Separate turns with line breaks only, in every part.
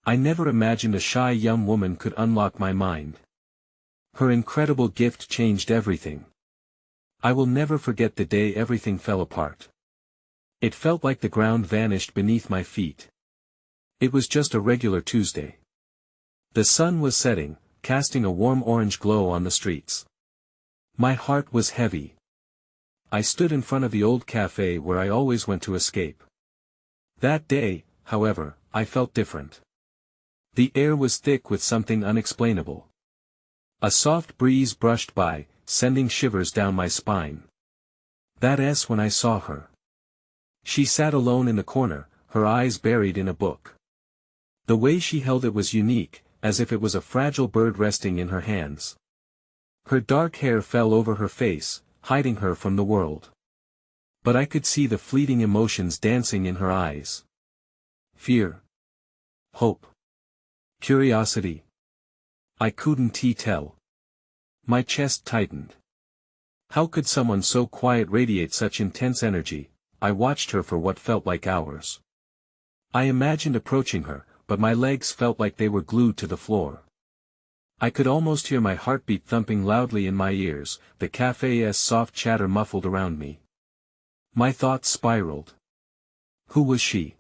I never imagined a shy young woman could unlock my mind. Her incredible gift changed everything. I will never forget the day everything fell apart. It felt like the ground vanished beneath my feet. It was just a regular Tuesday. The sun was setting, casting a warm orange glow on the streets. My heart was heavy. I stood in front of the old cafe where I always went to escape. That day, however, I felt different. The air was thick with something unexplainable. A soft breeze brushed by, sending shivers down my spine. That's when I saw her. She sat alone in the corner, her eyes buried in a book. The way she held it was unique, as if it was a fragile bird resting in her hands. Her dark hair fell over her face, hiding her from the world. But I could see the fleeting emotions dancing in her eyes. Fear. Hope. Curiosity. I couldn't tell. My chest tightened. How could someone so quiet radiate such intense energy? I watched her for what felt like hours. I imagined approaching her, but my legs felt like they were glued to the floor. I could almost hear my heartbeat thumping loudly in my ears, the cafe's soft chatter muffled around me. My thoughts spiraled. Who was she?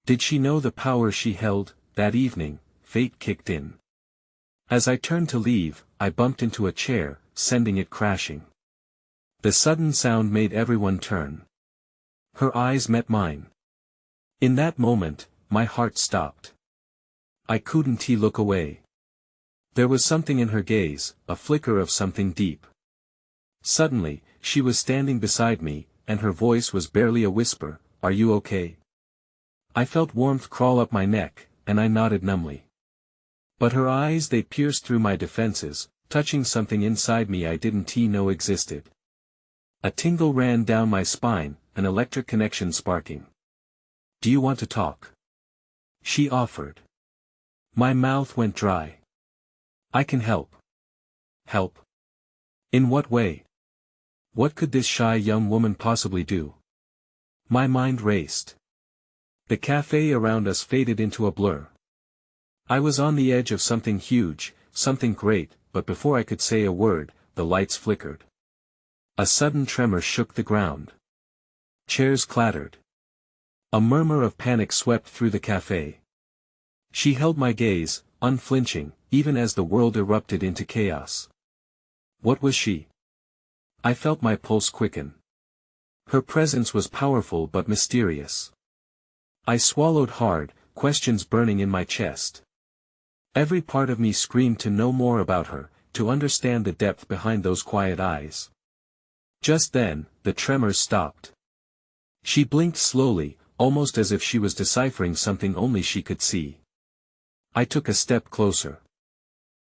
Did she know the power she held? That evening, fate kicked in. As I turned to leave, I bumped into a chair, sending it crashing. The sudden sound made everyone turn. Her eyes met mine. In that moment, my heart stopped. I couldn't look away. There was something in her gaze, a flicker of something deep. Suddenly, she was standing beside me, and her voice was barely a whisper, "Are you okay?" I felt warmth crawl up my neck, and I nodded numbly. But her eyes, they pierced through my defenses, touching something inside me I didn't know existed. A tingle ran down my spine, an electric connection sparking. "Do you want to talk?" she offered. My mouth went dry. "I can help." Help? In what way? What could this shy young woman possibly do? My mind raced. The cafe around us faded into a blur. I was on the edge of something huge, something great, but before I could say a word, the lights flickered. A sudden tremor shook the ground. Chairs clattered. A murmur of panic swept through the cafe. She held my gaze, unflinching, even as the world erupted into chaos. What was she? I felt my pulse quicken. Her presence was powerful but mysterious. I swallowed hard, questions burning in my chest. Every part of me screamed to know more about her, to understand the depth behind those quiet eyes. Just then, the tremors stopped. She blinked slowly, almost as if she was deciphering something only she could see. I took a step closer.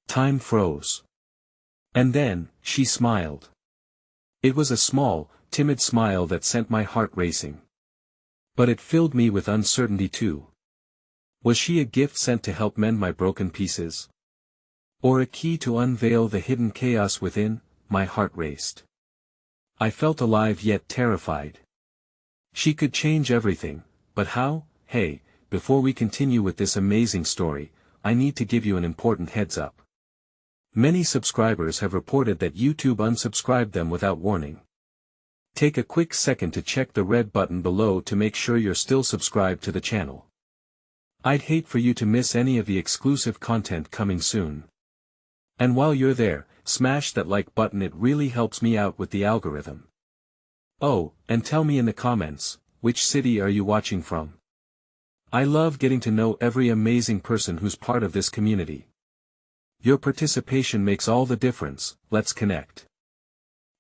Time froze. And then, she smiled. It was a small, timid smile that sent my heart racing. But it filled me with uncertainty too. Was she a gift sent to help mend my broken pieces? Or a key to unveil the hidden chaos within? My heart raced. I felt alive yet terrified. She could change everything, but how? Hey, before we continue with this amazing story, I need to give you an important heads up. Many subscribers have reported that YouTube unsubscribed them without warning. Take a quick second to check the red button below to make sure you're still subscribed to the channel. I'd hate for you to miss any of the exclusive content coming soon. And while you're there, smash that like button, it really helps me out with the algorithm. Oh, and tell me in the comments, which city are you watching from? I love getting to know every amazing person who's part of this community. Your participation makes all the difference. Let's connect.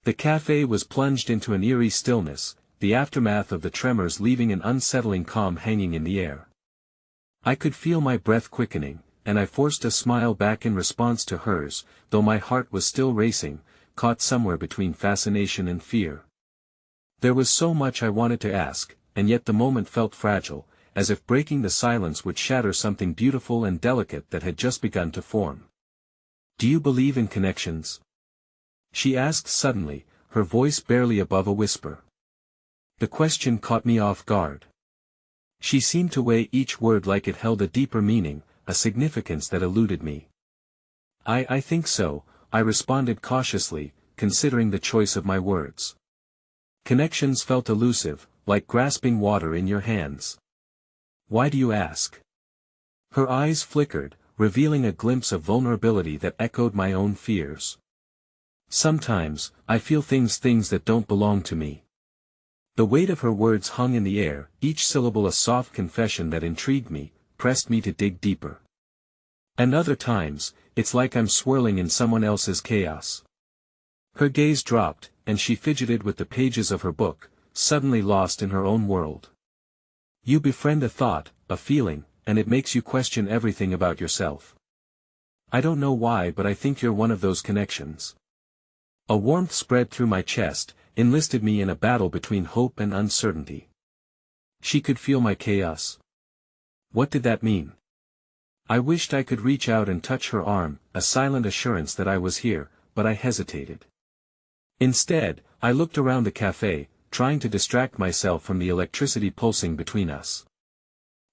The cafe was plunged into an eerie stillness, the aftermath of the tremors leaving an unsettling calm hanging in the air. I could feel my breath quickening, and I forced a smile back in response to hers, though my heart was still racing, caught somewhere between fascination and fear. There was so much I wanted to ask, and yet the moment felt fragile, as if breaking the silence would shatter something beautiful and delicate that had just begun to form. "Do you believe in connections?" she asked suddenly, her voice barely above a whisper. The question caught me off guard. She seemed to weigh each word like it held a deeper meaning, a significance that eluded me. I think so, I responded cautiously, considering the choice of my words. Connections felt elusive, like grasping water in your hands. Why do you ask? Her eyes flickered, revealing a glimpse of vulnerability that echoed my own fears. Sometimes, I feel things that don't belong to me. The weight of her words hung in the air, each syllable a soft confession that intrigued me, pressed me to dig deeper. And other times, it's like I'm swirling in someone else's chaos. Her gaze dropped, and she fidgeted with the pages of her book, suddenly lost in her own world. You befriend a thought, a feeling, and it makes you question everything about yourself. I don't know why, but I think you're one of those connections. A warmth spread through my chest, enlisted me in a battle between hope and uncertainty. She could feel my chaos. What did that mean? I wished I could reach out and touch her arm, a silent assurance that I was here, but I hesitated. Instead, I looked around the cafe, trying to distract myself from the electricity pulsing between us.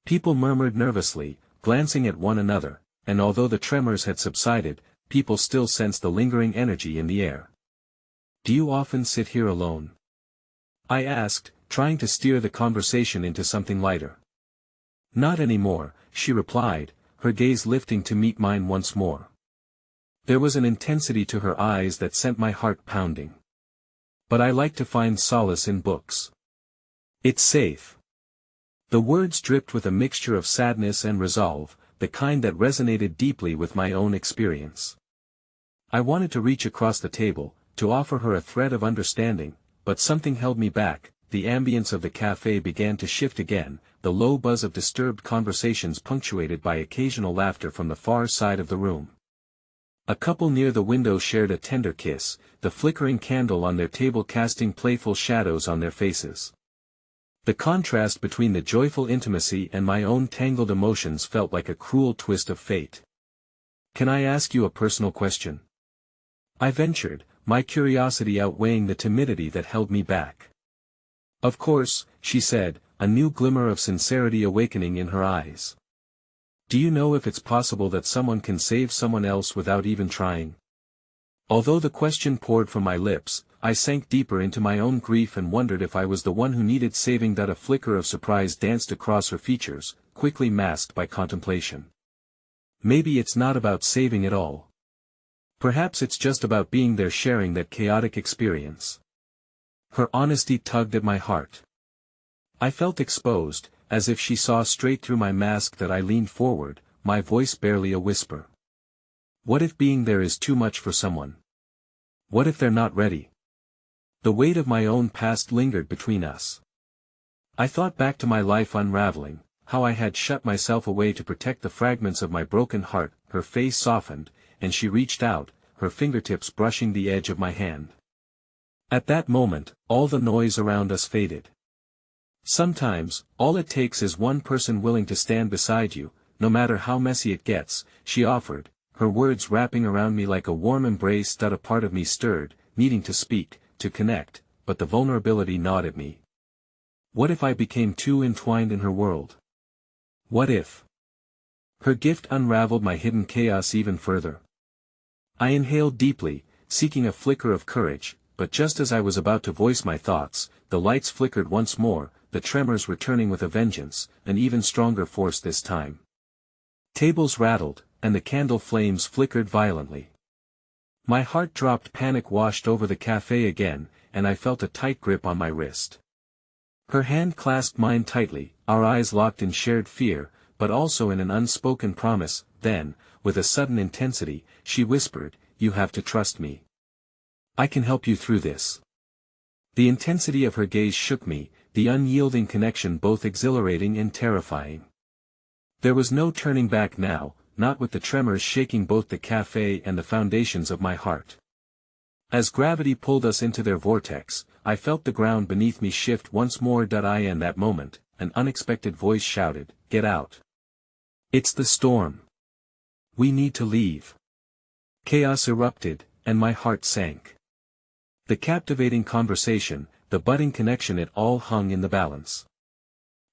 People murmured nervously, glancing at one another, and although the tremors had subsided, people still sensed the lingering energy in the air. Do you often sit here alone? I asked, trying to steer the conversation into something lighter. Not anymore, she replied, her gaze lifting to meet mine once more. There was an intensity to her eyes that sent my heart pounding. But I like to find solace in books. It's safe. The words dripped with a mixture of sadness and resolve, the kind that resonated deeply with my own experience. I wanted to reach across the table, to offer her a thread of understanding, but something held me back. The ambience of the cafe began to shift again, the low buzz of disturbed conversations punctuated by occasional laughter from the far side of the room. A couple near the window shared a tender kiss, the flickering candle on their table casting playful shadows on their faces. The contrast between the joyful intimacy and my own tangled emotions felt like a cruel twist of fate. Can I ask you a personal question? I ventured, my curiosity outweighing the timidity that held me back. Of course, she said, a new glimmer of sincerity awakening in her eyes. Do you know if it's possible that someone can save someone else without even trying? Although the question poured from my lips, I sank deeper into my own grief and wondered if I was the one who needed saving. That a flicker of surprise danced across her features, quickly masked by contemplation. Maybe it's not about saving at all. Perhaps it's just about being there, sharing that chaotic experience. Her honesty tugged at my heart. I felt exposed, as if she saw straight through my mask. That I leaned forward, my voice barely a whisper. What if being there is too much for someone? What if they're not ready? The weight of my own past lingered between us. I thought back to my life unraveling, how I had shut myself away to protect the fragments of my broken heart. Her face softened, and she reached out, her fingertips brushing the edge of my hand. At that moment, all the noise around us faded. Sometimes, all it takes is one person willing to stand beside you, no matter how messy it gets, she offered, her words wrapping around me like a warm embrace. That a part of me stirred, needing to speak, to connect, but the vulnerability gnawed at me. What if I became too entwined in her world? What if? Her gift unraveled my hidden chaos even further. I inhaled deeply, seeking a flicker of courage, but just as I was about to voice my thoughts, the lights flickered once more, the tremors returning with a vengeance, an even stronger force this time. Tables rattled, and the candle flames flickered violently. My heart dropped. Panic washed over the cafe again, and I felt a tight grip on my wrist. Her hand clasped mine tightly, our eyes locked in shared fear, but also in an unspoken promise. Then, with a sudden intensity, she whispered, "You have to trust me. I can help you through this." The intensity of her gaze shook me, the unyielding connection both exhilarating and terrifying. There was no turning back now, not with the tremors shaking both the cafe and the foundations of my heart. As gravity pulled us into their vortex, I felt the ground beneath me shift once more. In that moment, an unexpected voice shouted, "Get out. It's the storm. We need to leave." Chaos erupted, and my heart sank. The captivating conversation, the budding connection, it all hung in the balance.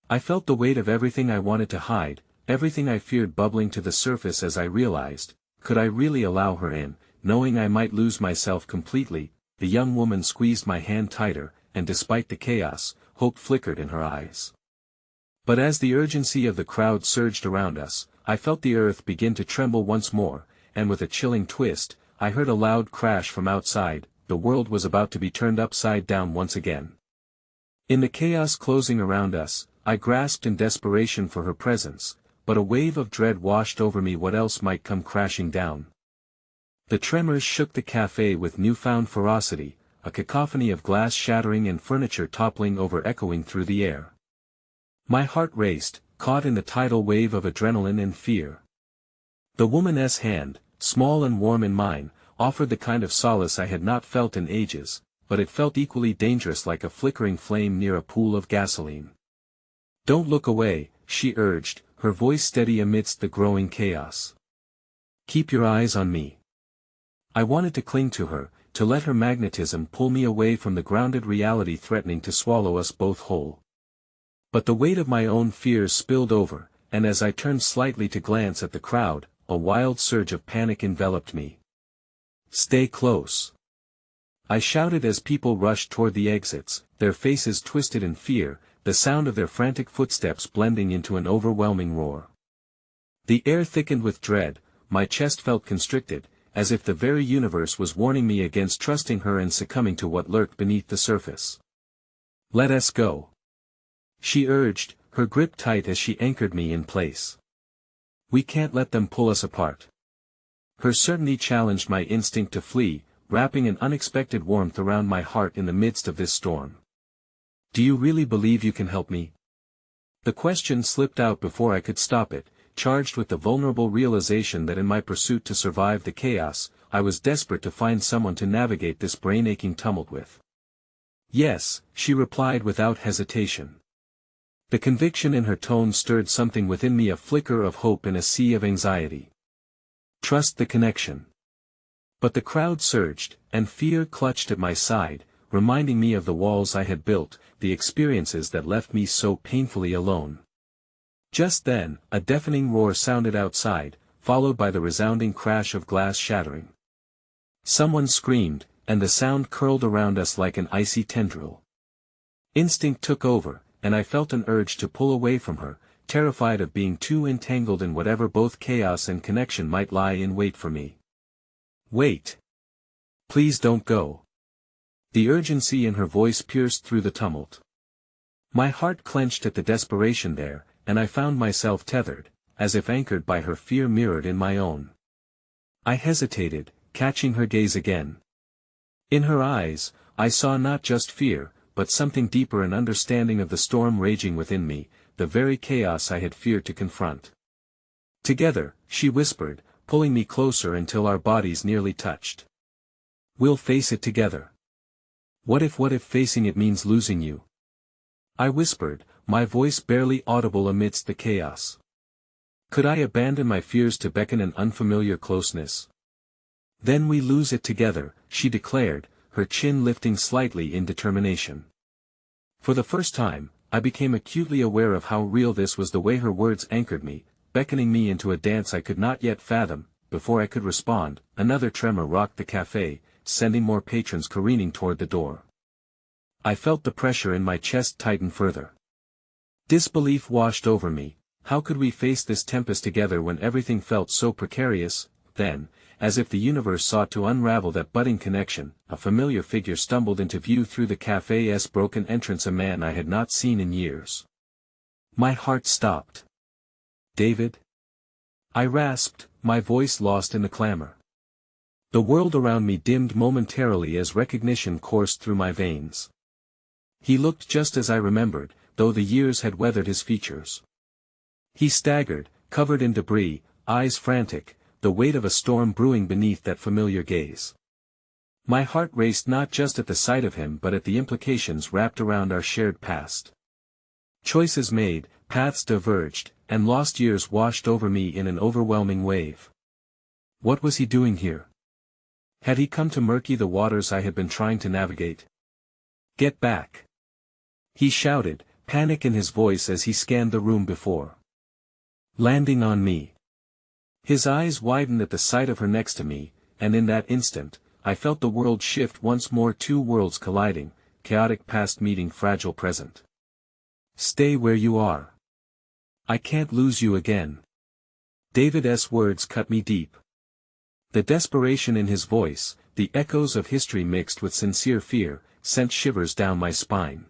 I felt the weight of everything I wanted to hide, everything I feared bubbling to the surface as I realized, could I really allow her in, knowing I might lose myself completely. The young woman squeezed my hand tighter, and despite the chaos, hope flickered in her eyes. But as the urgency of the crowd surged around us, I felt the earth begin to tremble once more, and with a chilling twist, I heard a loud crash from outside. The world was about to be turned upside down once again. In the chaos closing around us, I grasped in desperation for her presence, but a wave of dread washed over me. What else might come crashing down? The tremors shook the cafe with newfound ferocity, a cacophony of glass shattering and furniture toppling over echoing through the air. My heart raced, caught in the tidal wave of adrenaline and fear. The woman's hand, small and warm in mine, offered the kind of solace I had not felt in ages, but it felt equally dangerous, like a flickering flame near a pool of gasoline. "Don't look away," she urged, her voice steady amidst the growing chaos. "Keep your eyes on me." I wanted to cling to her, to let her magnetism pull me away from the grounded reality threatening to swallow us both whole. But the weight of my own fears spilled over, and as I turned slightly to glance at the crowd, a wild surge of panic enveloped me. "Stay close!" I shouted as people rushed toward the exits, their faces twisted in fear, the sound of their frantic footsteps blending into an overwhelming roar. The air thickened with dread, my chest felt constricted, as if the very universe was warning me against trusting her and succumbing to what lurked beneath the surface. "Let us go," she urged, her grip tight as she anchored me in place. "We can't let them pull us apart." Her certainty challenged my instinct to flee, wrapping an unexpected warmth around my heart in the midst of this storm. "Do you really believe you can help me?" The question slipped out before I could stop it, charged with the vulnerable realization that in my pursuit to survive the chaos, I was desperate to find someone to navigate this brain-aching tumult with. "Yes," she replied without hesitation. The conviction in her tone stirred something within me, a flicker of hope in a sea of anxiety. "Trust the connection." But the crowd surged, and fear clutched at my side, reminding me of the walls I had built, the experiences that left me so painfully alone. Just then, a deafening roar sounded outside, followed by the resounding crash of glass shattering. Someone screamed, and the sound curled around us like an icy tendril. Instinct took over, and I felt an urge to pull away from her, terrified of being too entangled in whatever both chaos and connection might lie in wait for me. "Wait. Please don't go." The urgency in her voice pierced through the tumult. My heart clenched at the desperation there, and I found myself tethered, as if anchored by her fear mirrored in my own. I hesitated, catching her gaze again. In her eyes, I saw not just fear, but something deeper, an understanding of the storm raging within me, the very chaos I had feared to confront. "Together," she whispered, pulling me closer until our bodies nearly touched. "We'll face it together." What if facing it means losing you?" I whispered, my voice barely audible amidst the chaos. Could I abandon my fears to beckon an unfamiliar closeness? "Then we lose it together," she declared, her chin lifting slightly in determination. For the first time, I became acutely aware of how real this was, the way her words anchored me, beckoning me into a dance I could not yet fathom. Before I could respond, another tremor rocked the cafe, sending more patrons careening toward the door. I felt the pressure in my chest tighten further. Disbelief washed over me. How could we face this tempest together when everything felt so precarious? Then, as if the universe sought to unravel that budding connection, a familiar figure stumbled into view through the cafe's broken entrance, a man I had not seen in years. My heart stopped. "David?" I rasped, my voice lost in the clamor. The world around me dimmed momentarily as recognition coursed through my veins. He looked just as I remembered, though the years had weathered his features. He staggered, covered in debris, eyes frantic, the weight of a storm brewing beneath that familiar gaze. My heart raced not just at the sight of him but at the implications wrapped around our shared past. Choices made, paths diverged, and lost years washed over me in an overwhelming wave. What was he doing here? Had he come to murky the waters I had been trying to navigate? "Get back!" he shouted, panic in his voice as he scanned the room before landing on me. His eyes widened at the sight of her next to me, and in that instant, I felt the world shift once more, two worlds colliding, chaotic past meeting fragile present. Stay where you are. I can't lose you again. David's words cut me deep. The desperation in his voice, the echoes of history mixed with sincere fear, sent shivers down my spine.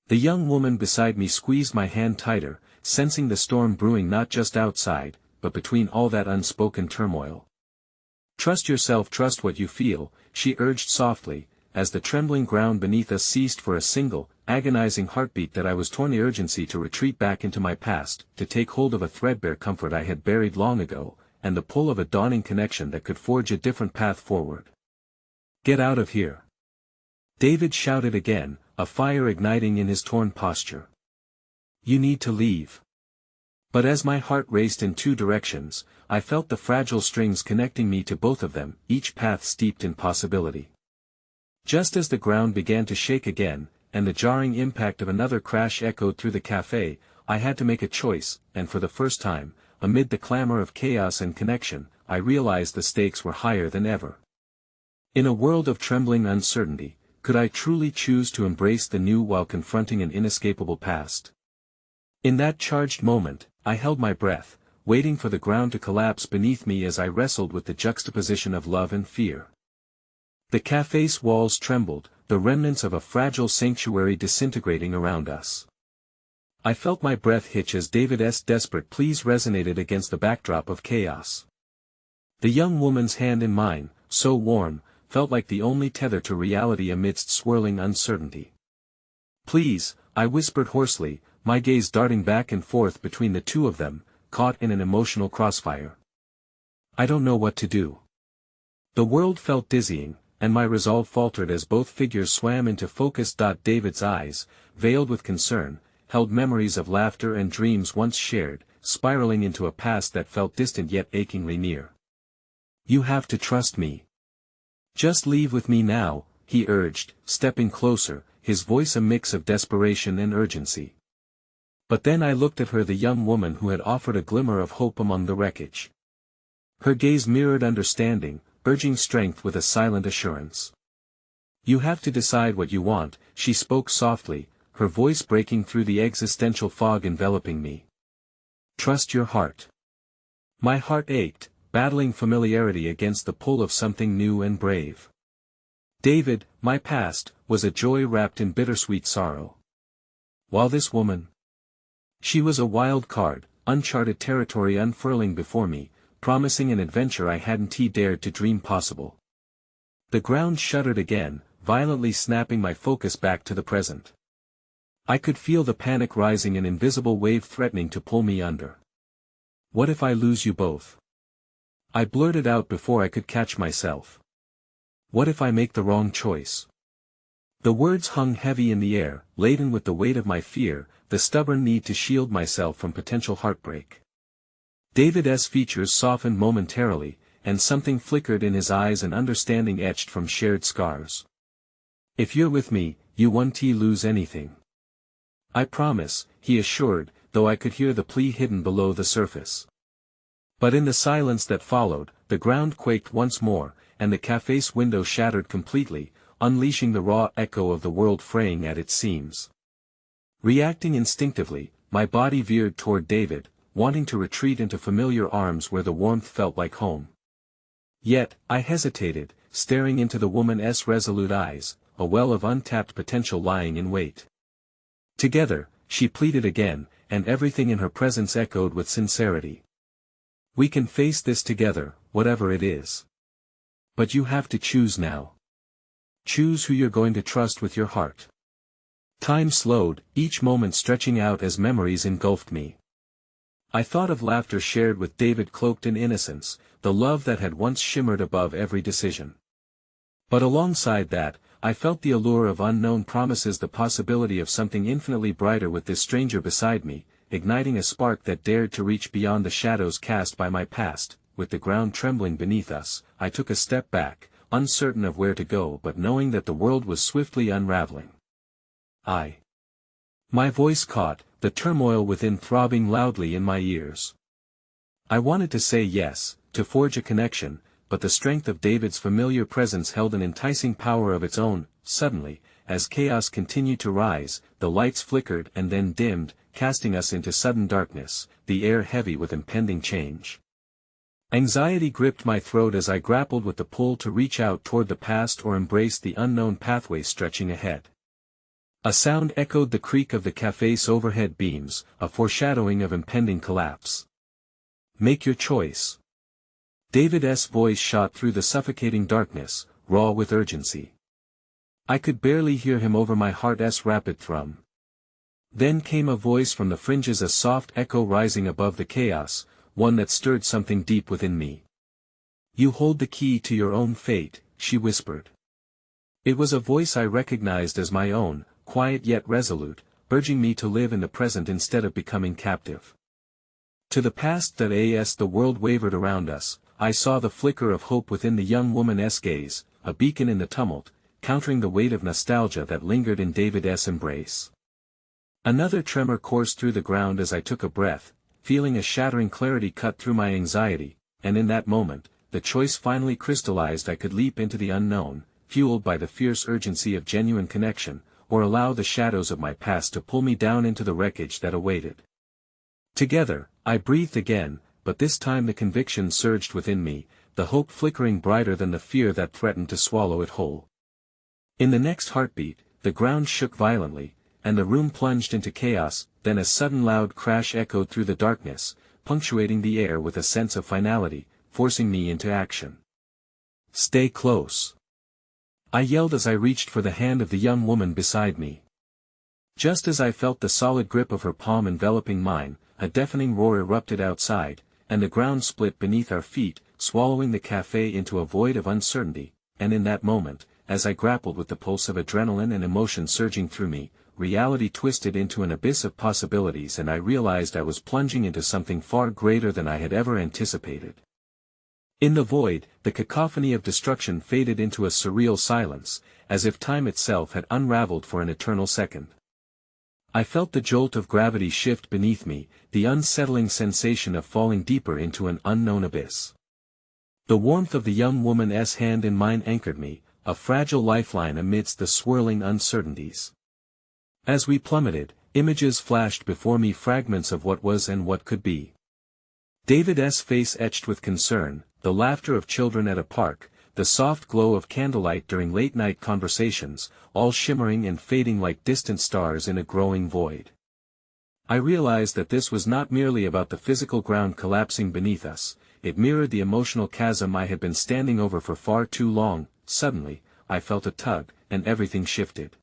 The young woman beside me squeezed my hand tighter, sensing the storm brewing not just outside, but between all that unspoken turmoil. Trust yourself, trust what you feel, she urged softly, as the trembling ground beneath us ceased for a single, agonizing heartbeat that I was torn. The urgency to retreat back into my past, to take hold of a threadbare comfort I had buried long ago, and the pull of a dawning connection that could forge a different path forward. Get out of here. David shouted again, a fire igniting in his torn posture. You need to leave. But as my heart raced in two directions, I felt the fragile strings connecting me to both of them, each path steeped in possibility. Just as the ground began to shake again, and the jarring impact of another crash echoed through the cafe, I had to make a choice, and for the first time, amid the clamor of chaos and connection, I realized the stakes were higher than ever. In a world of trembling uncertainty, could I truly choose to embrace the new while confronting an inescapable past? In that charged moment, I held my breath, waiting for the ground to collapse beneath me as I wrestled with the juxtaposition of love and fear. The cafe's walls trembled, the remnants of a fragile sanctuary disintegrating around us. I felt my breath hitch as David's desperate pleas resonated against the backdrop of chaos. The young woman's hand in mine, so warm, felt like the only tether to reality amidst swirling uncertainty. Please, I whispered hoarsely, my gaze darting back and forth between the two of them, caught in an emotional crossfire. I don't know what to do. The world felt dizzying, and my resolve faltered as both figures swam into focus. David's eyes, veiled with concern, held memories of laughter and dreams once shared, spiraling into a past that felt distant yet achingly near. You have to trust me. Just leave with me now, he urged, stepping closer, his voice a mix of desperation and urgency. But then I looked at her, the young woman who had offered a glimmer of hope among the wreckage. Her gaze mirrored understanding, urging strength with a silent assurance. You have to decide what you want, she spoke softly, her voice breaking through the existential fog enveloping me. Trust your heart. My heart ached, battling familiarity against the pull of something new and brave. David, my past, was a joy wrapped in bittersweet sorrow. While this woman, she was a wild card, uncharted territory unfurling before me, promising an adventure I hadn't dared to dream possible. The ground shuddered again, violently snapping my focus back to the present. I could feel the panic rising, an invisible wave threatening to pull me under. What if I lose you both? I blurted out before I could catch myself. What if I make the wrong choice? The words hung heavy in the air, laden with the weight of my fear, the stubborn need to shield myself from potential heartbreak. David's features softened momentarily, and something flickered in his eyes, an understanding etched from shared scars. If you're with me, you won't lose anything. I promise, he assured, though I could hear the plea hidden below the surface. But in the silence that followed, the ground quaked once more, and the cafe's window shattered completely, unleashing the raw echo of the world fraying at its seams. Reacting instinctively, my body veered toward David, wanting to retreat into familiar arms where the warmth felt like home. Yet, I hesitated, staring into the woman's resolute eyes, a well of untapped potential lying in wait. Together, she pleaded again, and everything in her presence echoed with sincerity. We can face this together, whatever it is. But you have to choose now. Choose who you're going to trust with your heart. Time slowed, each moment stretching out as memories engulfed me. I thought of laughter shared with David cloaked in innocence, the love that had once shimmered above every decision. But alongside that, I felt the allure of unknown promises, the possibility of something infinitely brighter with this stranger beside me, igniting a spark that dared to reach beyond the shadows cast by my past. With the ground trembling beneath us, I took a step back, uncertain of where to go but knowing that the world was swiftly unraveling. I My voice caught, the turmoil within throbbing loudly in my ears. I wanted to say yes, to forge a connection, but the strength of David's familiar presence held an enticing power of its own. Suddenly, as chaos continued to rise, the lights flickered and then dimmed, casting us into sudden darkness, the air heavy with impending change. Anxiety gripped my throat as I grappled with the pull to reach out toward the past or embrace the unknown pathway stretching ahead. A sound echoed the creak of the cafe's overhead beams, a foreshadowing of impending collapse. Make your choice. David's voice shot through the suffocating darkness, raw with urgency. I could barely hear him over my heart's rapid thrum. Then came a voice from the fringes, a soft echo rising above the chaos, one that stirred something deep within me. You hold the key to your own fate, she whispered. It was a voice I recognized as my own, quiet yet resolute, urging me to live in the present instead of becoming captive. To the past that as the world wavered around us, I saw the flicker of hope within the young woman's gaze, a beacon in the tumult, countering the weight of nostalgia that lingered in David's embrace. Another tremor coursed through the ground as I took a breath, feeling a shattering clarity cut through my anxiety, and in that moment, the choice finally crystallized. I could leap into the unknown, fueled by the fierce urgency of genuine connection, or allow the shadows of my past to pull me down into the wreckage that awaited. Together, I breathed again, but this time the conviction surged within me, the hope flickering brighter than the fear that threatened to swallow it whole. In the next heartbeat, the ground shook violently, and the room plunged into chaos. Then a sudden loud crash echoed through the darkness, punctuating the air with a sense of finality, forcing me into action. Stay close. I yelled as I reached for the hand of the young woman beside me. Just as I felt the solid grip of her palm enveloping mine, a deafening roar erupted outside, and the ground split beneath our feet, swallowing the cafe into a void of uncertainty. And in that moment, as I grappled with the pulse of adrenaline and emotion surging through me, reality twisted into an abyss of possibilities, and I realized I was plunging into something far greater than I had ever anticipated. In the void, the cacophony of destruction faded into a surreal silence, as if time itself had unraveled for an eternal second. I felt the jolt of gravity shift beneath me, the unsettling sensation of falling deeper into an unknown abyss. The warmth of the young woman's hand in mine anchored me, a fragile lifeline amidst the swirling uncertainties. As we plummeted, images flashed before me, fragments of what was and what could be. David's face etched with concern, the laughter of children at a park, the soft glow of candlelight during late-night conversations, all shimmering and fading like distant stars in a growing void. I realized that this was not merely about the physical ground collapsing beneath us, it mirrored the emotional chasm I had been standing over for far too long. Suddenly, I felt a tug, and everything shifted.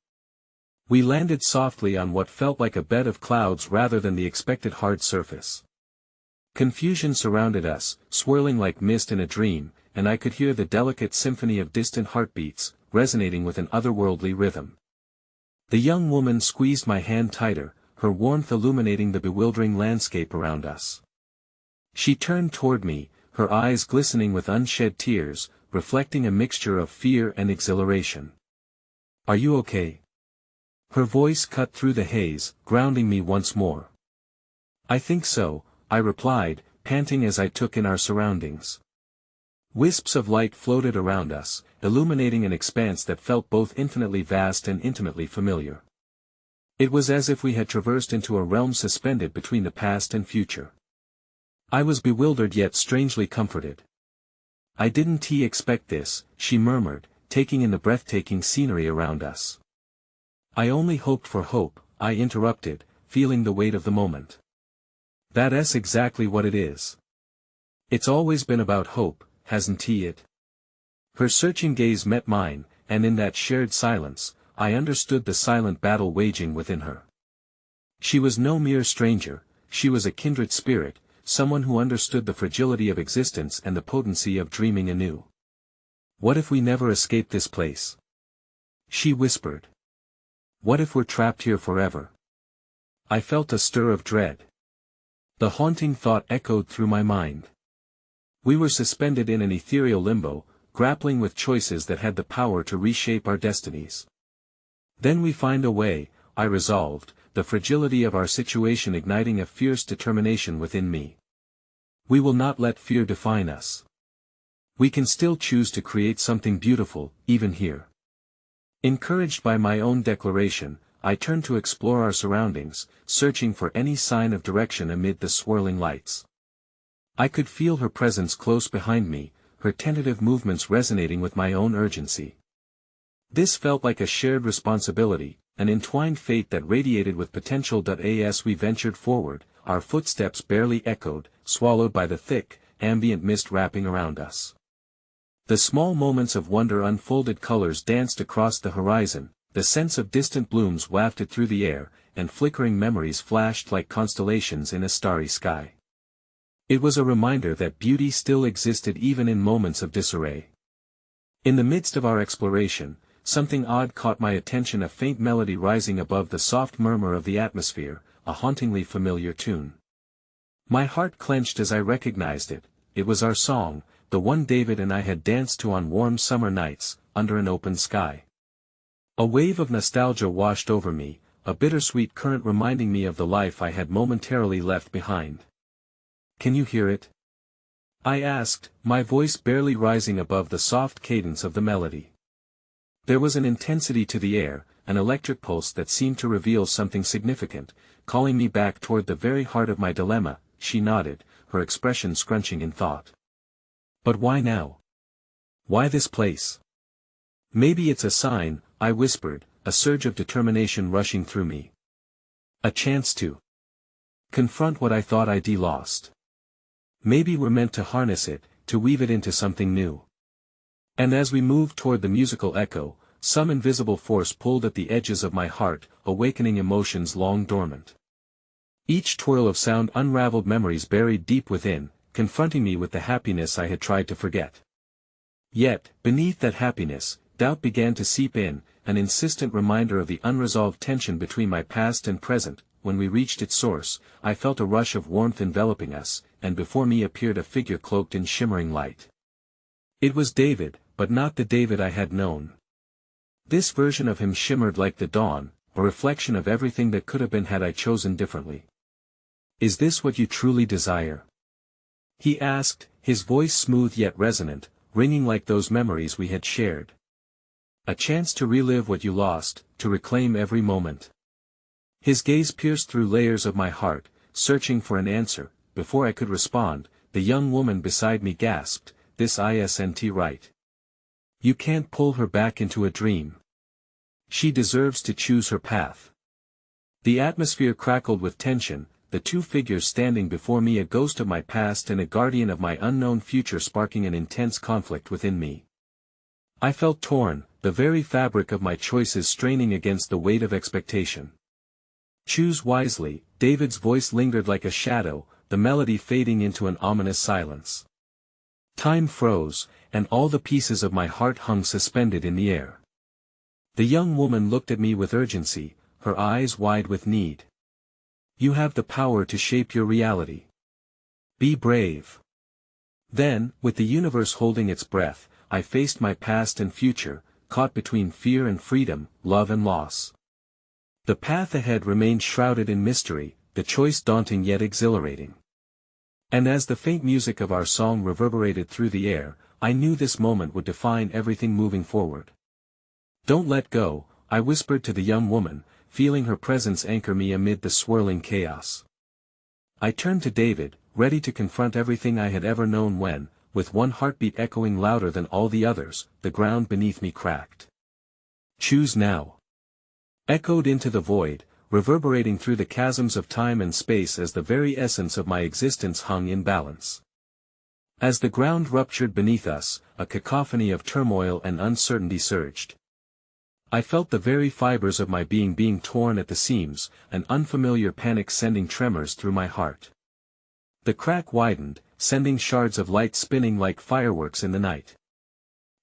We landed softly on what felt like a bed of clouds rather than the expected hard surface. Confusion surrounded us, swirling like mist in a dream, and I could hear the delicate symphony of distant heartbeats, resonating with an otherworldly rhythm. The young woman squeezed my hand tighter, her warmth illuminating the bewildering landscape around us. She turned toward me, her eyes glistening with unshed tears, reflecting a mixture of fear and exhilaration. Are you okay? Her voice cut through the haze, grounding me once more. I think so, I replied, panting as I took in our surroundings. Wisps of light floated around us, illuminating an expanse that felt both infinitely vast and intimately familiar. It was as if we had traversed into a realm suspended between the past and future. I was bewildered yet strangely comforted. I didn't expect this, she murmured, taking in the breathtaking scenery around us. I only hoped for hope, I interrupted, feeling the weight of the moment. That's exactly what it is. It's always been about hope, hasn't it? Her searching gaze met mine, and in that shared silence, I understood the silent battle waging within her. She was no mere stranger, she was a kindred spirit, someone who understood the fragility of existence and the potency of dreaming anew. What if we never escape this place? She whispered. What if we're trapped here forever? I felt a stir of dread. The haunting thought echoed through my mind. We were suspended in an ethereal limbo, grappling with choices that had the power to reshape our destinies. Then we find a way, I resolved, the fragility of our situation igniting a fierce determination within me. We will not let fear define us. We can still choose to create something beautiful, even here. Encouraged by my own declaration, I turned to explore our surroundings, searching for any sign of direction amid the swirling lights. I could feel her presence close behind me, her tentative movements resonating with my own urgency. This felt like a shared responsibility, an entwined fate that radiated with potential. As we ventured forward, our footsteps barely echoed, swallowed by the thick, ambient mist wrapping around us. The small moments of wonder unfolded, colors danced across the horizon, the sense of distant blooms wafted through the air, and flickering memories flashed like constellations in a starry sky. It was a reminder that beauty still existed even in moments of disarray. In the midst of our exploration, something odd caught my attention, a faint melody rising above the soft murmur of the atmosphere, a hauntingly familiar tune. My heart clenched as I recognized it. It was our song, the one David and I had danced to on warm summer nights, under an open sky. A wave of nostalgia washed over me, a bittersweet current reminding me of the life I had momentarily left behind. "Can you hear it?" I asked, my voice barely rising above the soft cadence of the melody. There was an intensity to the air, an electric pulse that seemed to reveal something significant, calling me back toward the very heart of my dilemma. She nodded, her expression scrunching in thought. "But why now? Why this place?" "Maybe it's a sign," I whispered, a surge of determination rushing through me. "A chance to confront what I thought I'd lost. Maybe we're meant to harness it, to weave it into something new." And as we moved toward the musical echo, some invisible force pulled at the edges of my heart, awakening emotions long dormant. Each twirl of sound unraveled memories buried deep within, confronting me with the happiness I had tried to forget. Yet, beneath that happiness, doubt began to seep in, an insistent reminder of the unresolved tension between my past and present. When we reached its source, I felt a rush of warmth enveloping us, and before me appeared a figure cloaked in shimmering light. It was David, but not the David I had known. This version of him shimmered like the dawn, a reflection of everything that could have been had I chosen differently. "Is this what you truly desire?" he asked, his voice smooth yet resonant, ringing like those memories we had shared. "A chance to relive what you lost, to reclaim every moment." His gaze pierced through layers of my heart, searching for an answer. Before I could respond, the young woman beside me gasped, "This isn't right. You can't pull her back into a dream. She deserves to choose her path." The atmosphere crackled with tension, the two figures standing before me, a ghost of my past and a guardian of my unknown future, sparking an intense conflict within me. I felt torn, the very fabric of my choices straining against the weight of expectation. "Choose wisely," David's voice lingered like a shadow, the melody fading into an ominous silence. Time froze, and all the pieces of my heart hung suspended in the air. The young woman looked at me with urgency, her eyes wide with need. "You have the power to shape your reality. Be brave." Then, with the universe holding its breath, I faced my past and future, caught between fear and freedom, love and loss. The path ahead remained shrouded in mystery, the choice daunting yet exhilarating. And as the faint music of our song reverberated through the air, I knew this moment would define everything moving forward. "Don't let go," I whispered to the young woman, feeling her presence anchor me amid the swirling chaos. I turned to David, ready to confront everything I had ever known when, with one heartbeat echoing louder than all the others, the ground beneath me cracked. "Choose now," echoed into the void, reverberating through the chasms of time and space as the very essence of my existence hung in balance. As the ground ruptured beneath us, a cacophony of turmoil and uncertainty surged. I felt the very fibers of my being torn at the seams, an unfamiliar panic sending tremors through my heart. The crack widened, sending shards of light spinning like fireworks in the night.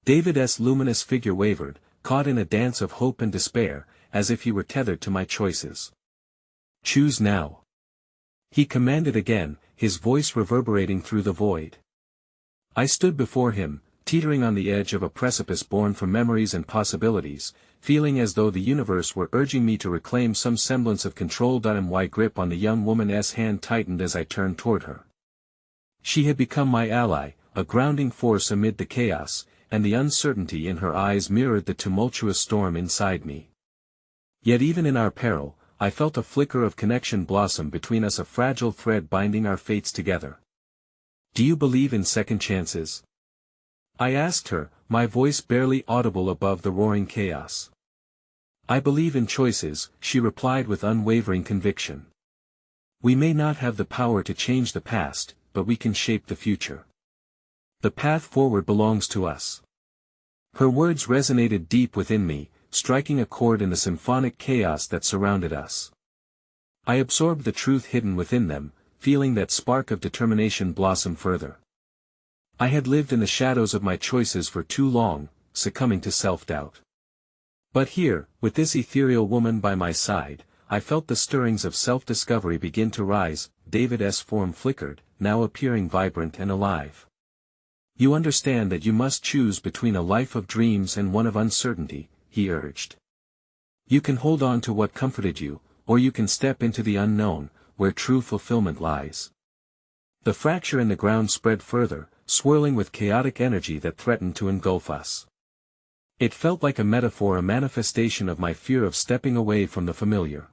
David's luminous figure wavered, caught in a dance of hope and despair, as if he were tethered to my choices. "Choose now," he commanded again, his voice reverberating through the void. I stood before him, teetering on the edge of a precipice born from memories and possibilities, feeling as though the universe were urging me to reclaim some semblance of control. My grip on the young woman's hand tightened as I turned toward her. She had become my ally, a grounding force amid the chaos, and the uncertainty in her eyes mirrored the tumultuous storm inside me. Yet even in our peril, I felt a flicker of connection blossom between us, a fragile thread binding our fates together. "Do you believe in second chances?" I asked her, my voice barely audible above the roaring chaos. "I believe in choices," she replied with unwavering conviction. "We may not have the power to change the past, but we can shape the future. The path forward belongs to us." Her words resonated deep within me, striking a chord in the symphonic chaos that surrounded us. I absorbed the truth hidden within them, feeling that spark of determination blossom further. I had lived in the shadows of my choices for too long, succumbing to self-doubt. But here, with this ethereal woman by my side, I felt the stirrings of self-discovery begin to rise. David's form flickered, now appearing vibrant and alive. "You understand that you must choose between a life of dreams and one of uncertainty," he urged. "You can hold on to what comforted you, or you can step into the unknown, where true fulfillment lies." The fracture in the ground spread further, swirling with chaotic energy that threatened to engulf us. It felt like a metaphor, a manifestation of my fear of stepping away from the familiar.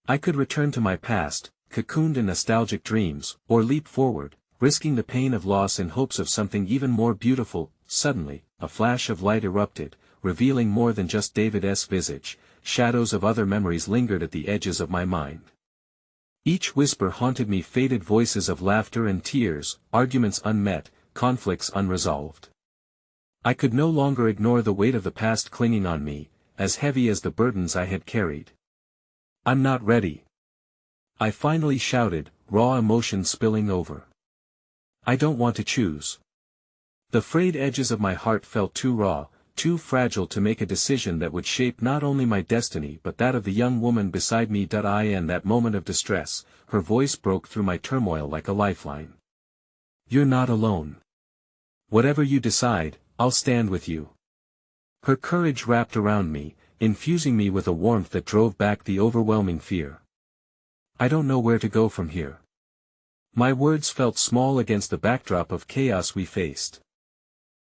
I could return to my past, cocooned in nostalgic dreams, or leap forward, risking the pain of loss in hopes of something even more beautiful. Suddenly, a flash of light erupted, revealing more than just David's visage. Shadows of other memories lingered at the edges of my mind. Each whisper haunted me, faded voices of laughter and tears, arguments unmet, conflicts unresolved. I could no longer ignore the weight of the past clinging on me, as heavy as the burdens I had carried. "I'm not ready," I finally shouted, raw emotion spilling over. "I don't want to choose." The frayed edges of my heart felt too raw, too fragile to make a decision that would shape not only my destiny but that of the young woman beside me. In that moment of distress, her voice broke through my turmoil like a lifeline. "You're not alone. Whatever you decide, I'll stand with you." Her courage wrapped around me, infusing me with a warmth that drove back the overwhelming fear. "I don't know where to go from here." My words felt small against the backdrop of chaos we faced.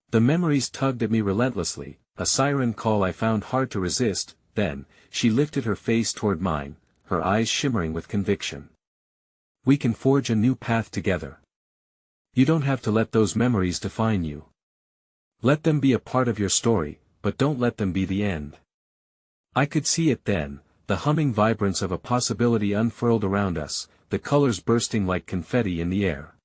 The memories tugged at me relentlessly, a siren call I found hard to resist. Then, she lifted her face toward mine, her eyes shimmering with conviction. "We can forge a new path together. You don't have to let those memories define you. Let them be a part of your story, but don't let them be the end." I could see it then, the humming vibrance of a possibility unfurled around us, the colors bursting like confetti in the air.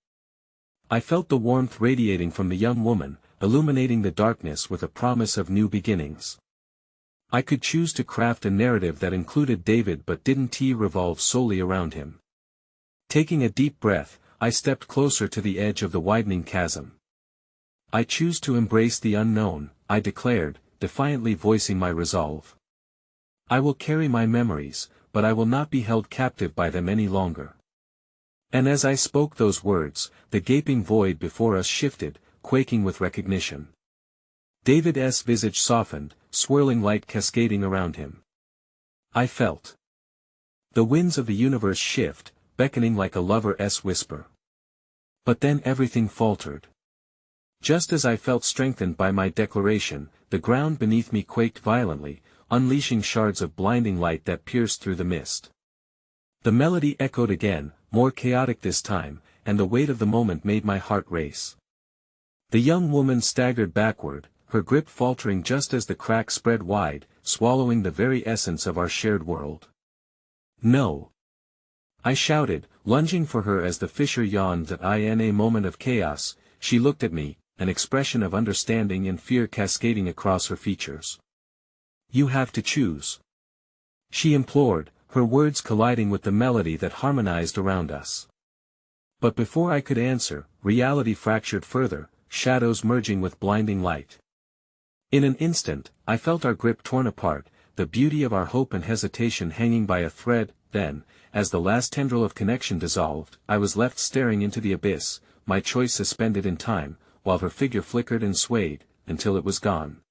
I felt the warmth radiating from the young woman, illuminating the darkness with a promise of new beginnings. I could choose to craft a narrative that included David but didn't revolve solely around him. Taking a deep breath, I stepped closer to the edge of the widening chasm. "I choose to embrace the unknown," I declared, defiantly voicing my resolve. "I will carry my memories, but I will not be held captive by them any longer." And as I spoke those words, the gaping void before us shifted, quaking with recognition. David's visage softened, swirling light cascading around him. I felt the winds of the universe shift, beckoning like a lover's whisper. But then everything faltered. Just as I felt strengthened by my declaration, the ground beneath me quaked violently, unleashing shards of blinding light that pierced through the mist. The melody echoed again, more chaotic this time, and the weight of the moment made my heart race. The young woman staggered backward, her grip faltering just as the crack spread wide, swallowing the very essence of our shared world. "No!" I shouted, lunging for her as the fissure yawned. In a moment of chaos, she looked at me, an expression of understanding and fear cascading across her features. "You have to choose," she implored, her words colliding with the melody that harmonized around us. But before I could answer, reality fractured further, shadows merging with blinding light. In an instant, I felt our grip torn apart, the beauty of our hope and hesitation hanging by a thread. Then, as the last tendril of connection dissolved, I was left staring into the abyss, my choice suspended in time, while her figure flickered and swayed, until it was gone.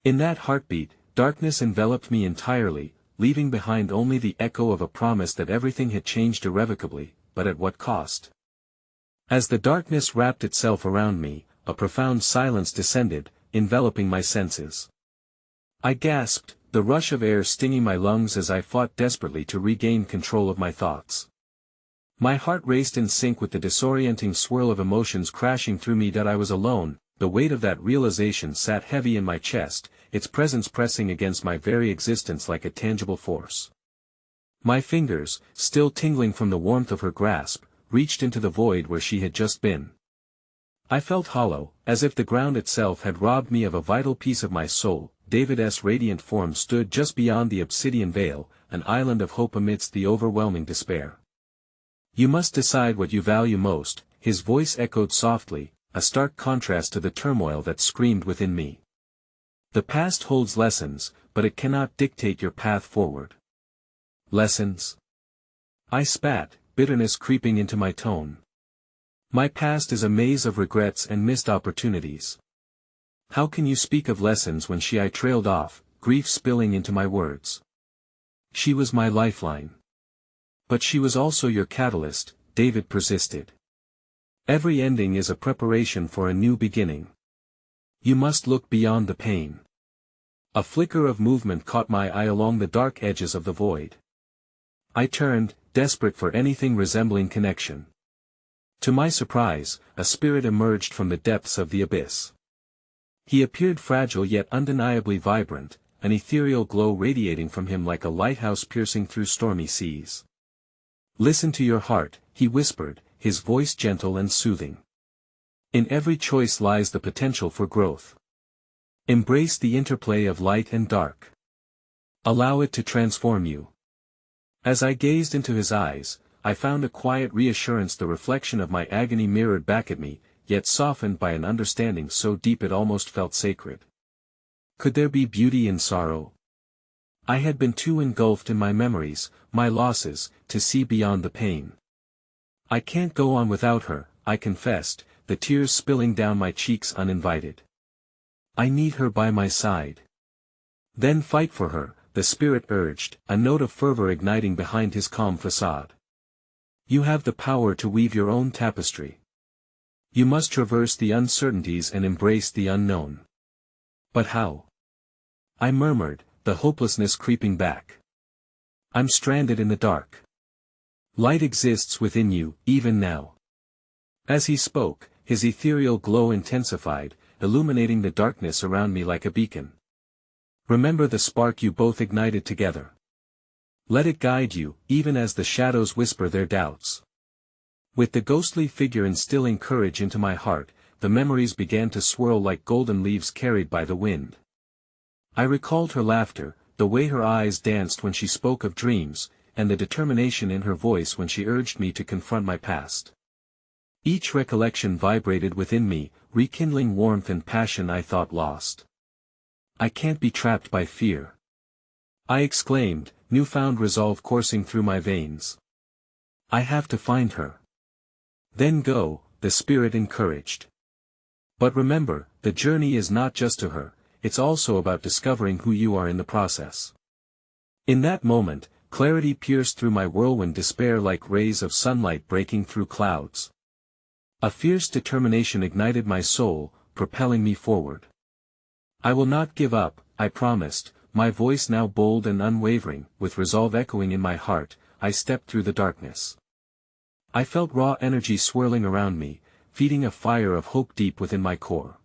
In that heartbeat, darkness enveloped me entirely, leaving behind only the echo of a promise that everything had changed irrevocably, but at what cost? As the darkness wrapped itself around me, a profound silence descended, enveloping my senses. I gasped, the rush of air stinging my lungs as I fought desperately to regain control of my thoughts. My heart raced in sync with the disorienting swirl of emotions crashing through me that I was alone. The weight of that realization sat heavy in my chest, its presence pressing against my very existence like a tangible force. My fingers, still tingling from the warmth of her grasp, reached into the void where she had just been. I felt hollow, as if the ground itself had robbed me of a vital piece of my soul. David's radiant form stood just beyond the obsidian veil, an island of hope amidst the overwhelming despair. "You must decide what you value most," his voice echoed softly, a stark contrast to the turmoil that screamed within me. "The past holds lessons, but it cannot dictate your path forward." "Lessons?" I spat, bitterness creeping into my tone. "My past is a maze of regrets and missed opportunities." "How can you speak of lessons when I trailed off, grief spilling into my words. She was my lifeline." "But she was also your catalyst," David persisted. "Every ending is a preparation for a new beginning. You must look beyond the pain." A flicker of movement caught my eye along the dark edges of the void. I turned, desperate for anything resembling connection. To my surprise, a spirit emerged from the depths of the abyss. He appeared fragile yet undeniably vibrant, an ethereal glow radiating from him like a lighthouse piercing through stormy seas. "Listen to your heart," he whispered, his voice gentle and soothing. "In every choice lies the potential for growth. Embrace the interplay of light and dark. Allow it to transform you." As I gazed into his eyes, I found a quiet reassurance, the reflection of my agony mirrored back at me, yet softened by an understanding so deep it almost felt sacred. Could there be beauty in sorrow? I had been too engulfed in my memories, my losses, to see beyond the pain. "I can't go on without her," I confessed, the tears spilling down my cheeks uninvited. "I need her by my side." "Then fight for her," the spirit urged, a note of fervor igniting behind his calm facade. "You have the power to weave your own tapestry. You must traverse the uncertainties and embrace the unknown." "But how?" I murmured, the hopelessness creeping back. "I'm stranded in the dark. Light exists within you, even now." As he spoke, his ethereal glow intensified, illuminating the darkness around me like a beacon. "Remember the spark you both ignited together. Let it guide you, even as the shadows whisper their doubts." With the ghostly figure instilling courage into my heart, the memories began to swirl like golden leaves carried by the wind. I recalled her laughter, the way her eyes danced when she spoke of dreams, and the determination in her voice when she urged me to confront my past. Each recollection vibrated within me, rekindling warmth and passion I thought lost. "I can't be trapped by fear," I exclaimed, newfound resolve coursing through my veins. "I have to find her." "Then go," the spirit encouraged. "But remember, the journey is not just to her, it's also about discovering who you are in the process." In that moment, clarity pierced through my whirlwind despair like rays of sunlight breaking through clouds. A fierce determination ignited my soul, propelling me forward. "I will not give up," I promised, my voice now bold and unwavering, with resolve echoing in my heart. I stepped through the darkness. I felt raw energy swirling around me, feeding a fire of hope deep within my core.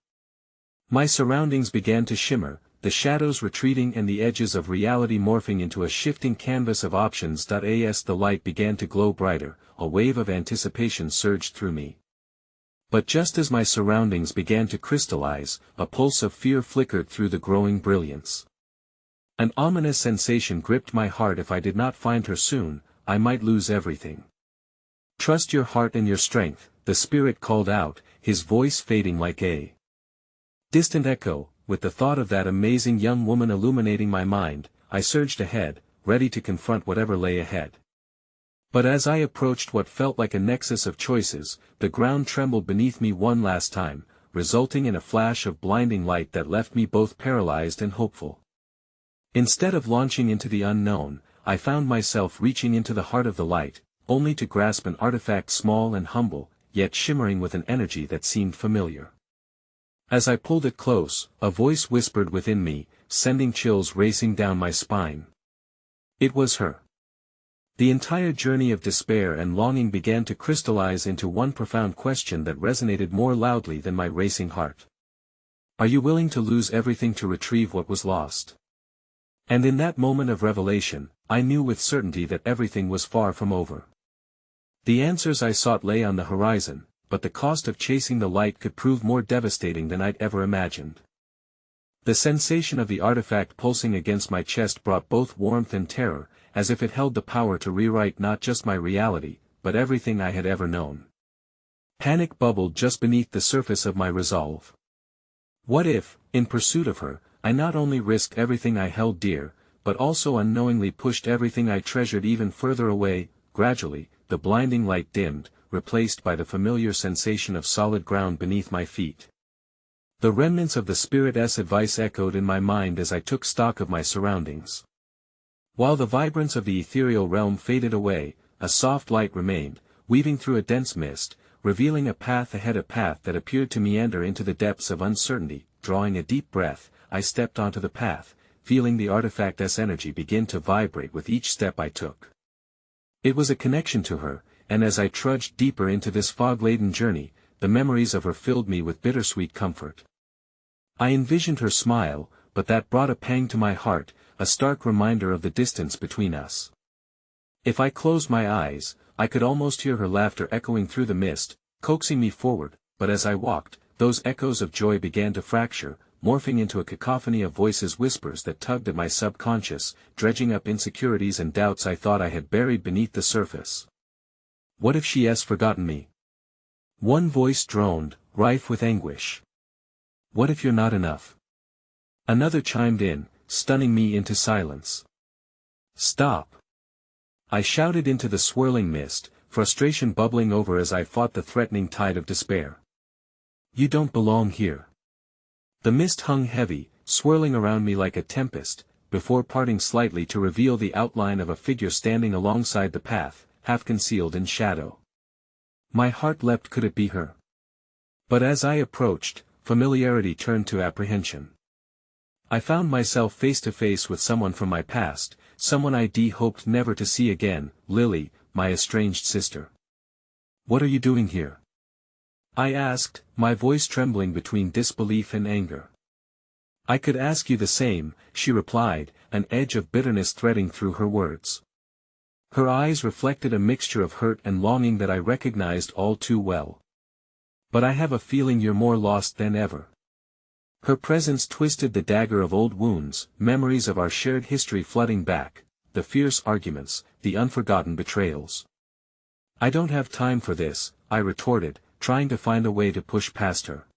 My surroundings began to shimmer, the shadows retreating and the edges of reality morphing into a shifting canvas of options. As the light began to glow brighter, a wave of anticipation surged through me. But just as my surroundings began to crystallize, a pulse of fear flickered through the growing brilliance. An ominous sensation gripped my heart. If I did not find her soon, I might lose everything. "Trust your heart and your strength," the spirit called out, his voice fading like a distant echo. With the thought of that amazing young woman illuminating my mind, I surged ahead, ready to confront whatever lay ahead. But as I approached what felt like a nexus of choices, the ground trembled beneath me one last time, resulting in a flash of blinding light that left me both paralyzed and hopeful. Instead of launching into the unknown, I found myself reaching into the heart of the light, only to grasp an artifact small and humble, yet shimmering with an energy that seemed familiar. As I pulled it close, a voice whispered within me, sending chills racing down my spine. It was her. The entire journey of despair and longing began to crystallize into one profound question that resonated more loudly than my racing heart. Are you willing to lose everything to retrieve what was lost? And in that moment of revelation, I knew with certainty that everything was far from over. The answers I sought lay on the horizon, but the cost of chasing the light could prove more devastating than I'd ever imagined. The sensation of the artifact pulsing against my chest brought both warmth and terror, as if it held the power to rewrite not just my reality, but everything I had ever known. Panic bubbled just beneath the surface of my resolve. What if, in pursuit of her, I not only risked everything I held dear, but also unknowingly pushed everything I treasured even further away? Gradually, the blinding light dimmed, replaced by the familiar sensation of solid ground beneath my feet. The remnants of the Spirit's advice echoed in my mind as I took stock of my surroundings. While the vibrance of the ethereal realm faded away, a soft light remained, weaving through a dense mist, revealing a path ahead, a path that appeared to meander into the depths of uncertainty. Drawing a deep breath, I stepped onto the path, feeling the artifact's energy begin to vibrate with each step I took. It was a connection to her, and as I trudged deeper into this fog-laden journey, the memories of her filled me with bittersweet comfort. I envisioned her smile, but that brought a pang to my heart, a stark reminder of the distance between us. If I closed my eyes, I could almost hear her laughter echoing through the mist, coaxing me forward, but as I walked, those echoes of joy began to fracture, morphing into a cacophony of voices, whispers that tugged at my subconscious, dredging up insecurities and doubts I thought I had buried beneath the surface. What if she has forgotten me? One voice droned, rife with anguish. What if you're not enough? Another chimed in, stunning me into silence. Stop! I shouted into the swirling mist, frustration bubbling over as I fought the threatening tide of despair. You don't belong here. The mist hung heavy, swirling around me like a tempest, before parting slightly to reveal the outline of a figure standing alongside the path, half concealed in shadow. My heart leapt. Could it be her? But as I approached, familiarity turned to apprehension. I found myself face to face with someone from my past, someone I'd hoped never to see again, Lily, my estranged sister. What are you doing here? I asked, my voice trembling between disbelief and anger. I could ask you the same, she replied, an edge of bitterness threading through her words. Her eyes reflected a mixture of hurt and longing that I recognized all too well. But I have a feeling you're more lost than ever. Her presence twisted the dagger of old wounds, memories of our shared history flooding back, the fierce arguments, the unforgotten betrayals. I don't have time for this, I retorted, trying to find a way to push past her.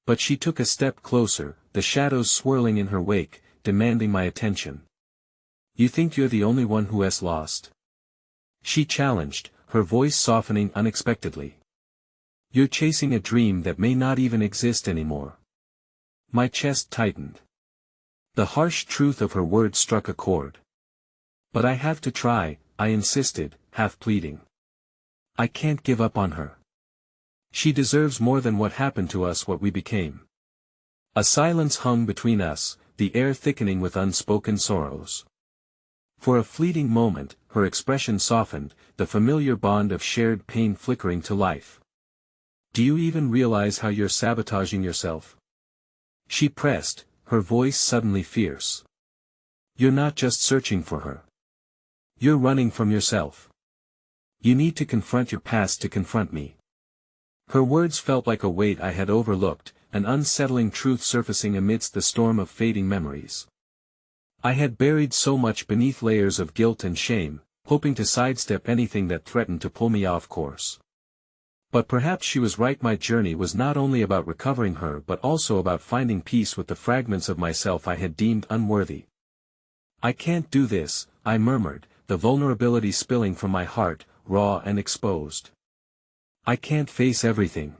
But she took a step closer, the shadows swirling in her wake, demanding my attention. You think you're the only one who has lost? She challenged, her voice softening unexpectedly. You're chasing a dream that may not even exist anymore. My chest tightened. The harsh truth of her words struck a chord. But I have to try, I insisted, half pleading. I can't give up on her. She deserves more than what happened to us, what we became. A silence hung between us, the air thickening with unspoken sorrows. For a fleeting moment, her expression softened, the familiar bond of shared pain flickering to life. Do you even realize how you're sabotaging yourself? She pressed, her voice suddenly fierce. You're not just searching for her. You're running from yourself. You need to confront your past to confront me. Her words felt like a weight I had overlooked, an unsettling truth surfacing amidst the storm of fading memories. I had buried so much beneath layers of guilt and shame, hoping to sidestep anything that threatened to pull me off course. But perhaps she was right. My journey was not only about recovering her but also about finding peace with the fragments of myself I had deemed unworthy. I can't do this, I murmured, the vulnerability spilling from my heart, raw and exposed. I can't face everything.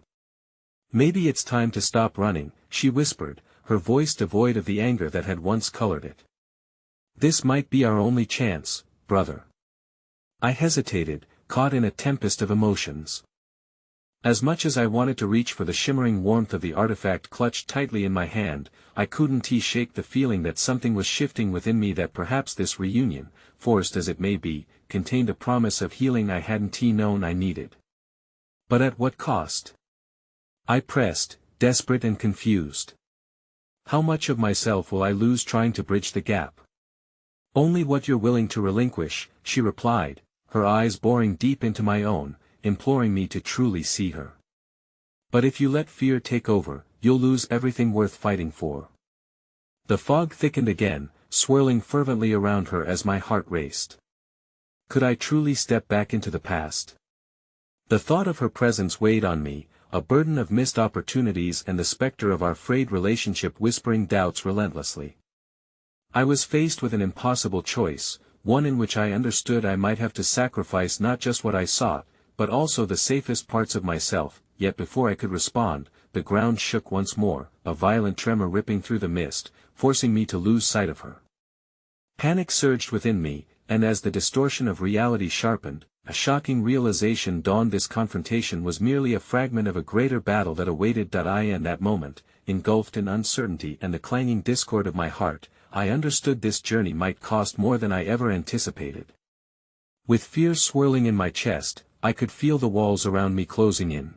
Maybe it's time to stop running, she whispered, her voice devoid of the anger that had once colored it. This might be our only chance, brother. I hesitated, caught in a tempest of emotions. As much as I wanted to reach for the shimmering warmth of the artifact clutched tightly in my hand, I couldn't shake the feeling that something was shifting within me, that perhaps this reunion, forced as it may be, contained a promise of healing I hadn't known I needed. But at what cost? I pressed, desperate and confused. How much of myself will I lose trying to bridge the gap? Only what you're willing to relinquish, she replied, her eyes boring deep into my own, imploring me to truly see her. But if you let fear take over, you'll lose everything worth fighting for. The fog thickened again, swirling fervently around her as my heart raced. Could I truly step back into the past? The thought of her presence weighed on me, a burden of missed opportunities and the specter of our frayed relationship whispering doubts relentlessly. I was faced with an impossible choice, one in which I understood I might have to sacrifice not just what I sought, but also the safest parts of myself. Yet before I could respond, the ground shook once more, a violent tremor ripping through the mist, forcing me to lose sight of her. Panic surged within me, and as the distortion of reality sharpened, a shocking realization dawned: this confrontation was merely a fragment of a greater battle that awaited. In that moment, engulfed in uncertainty and the clanging discord of my heart, I understood this journey might cost more than I ever anticipated. With fear swirling in my chest, I could feel the walls around me closing in.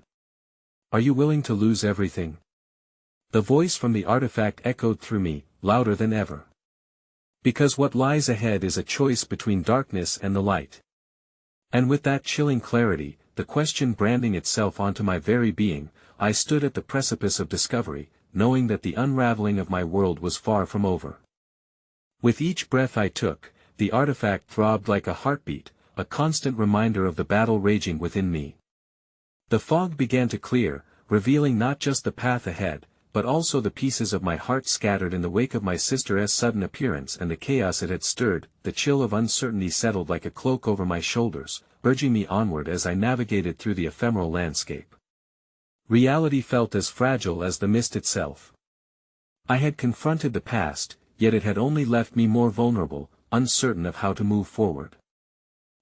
Are you willing to lose everything? The voice from the artifact echoed through me, louder than ever. Because what lies ahead is a choice between darkness and the light. And with that chilling clarity, the question branding itself onto my very being, I stood at the precipice of discovery, knowing that the unraveling of my world was far from over. With each breath I took, the artifact throbbed like a heartbeat, a constant reminder of the battle raging within me. The fog began to clear, revealing not just the path ahead, but also the pieces of my heart scattered in the wake of my sister's sudden appearance and the chaos it had stirred. The chill of uncertainty settled like a cloak over my shoulders, urging me onward as I navigated through the ephemeral landscape. Reality felt as fragile as the mist itself. I had confronted the past, yet it had only left me more vulnerable, uncertain of how to move forward.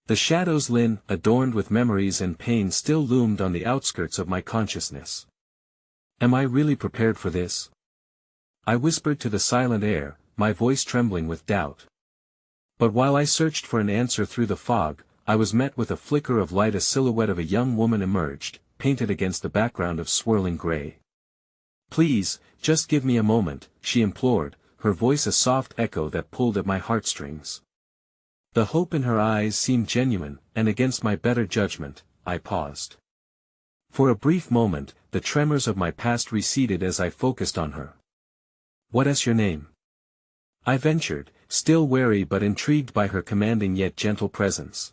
The shadows adorned with memories and pain still loomed on the outskirts of my consciousness. Am I really prepared for this? I whispered to the silent air, my voice trembling with doubt. But while I searched for an answer through the fog, I was met with a flicker of light. A silhouette of a young woman emerged, painted against the background of swirling gray. Please, just give me a moment, she implored, her voice a soft echo that pulled at my heartstrings. The hope in her eyes seemed genuine, and against my better judgment, I paused. For a brief moment, the tremors of my past receded as I focused on her. What is your name? I ventured, still wary but intrigued by her commanding yet gentle presence.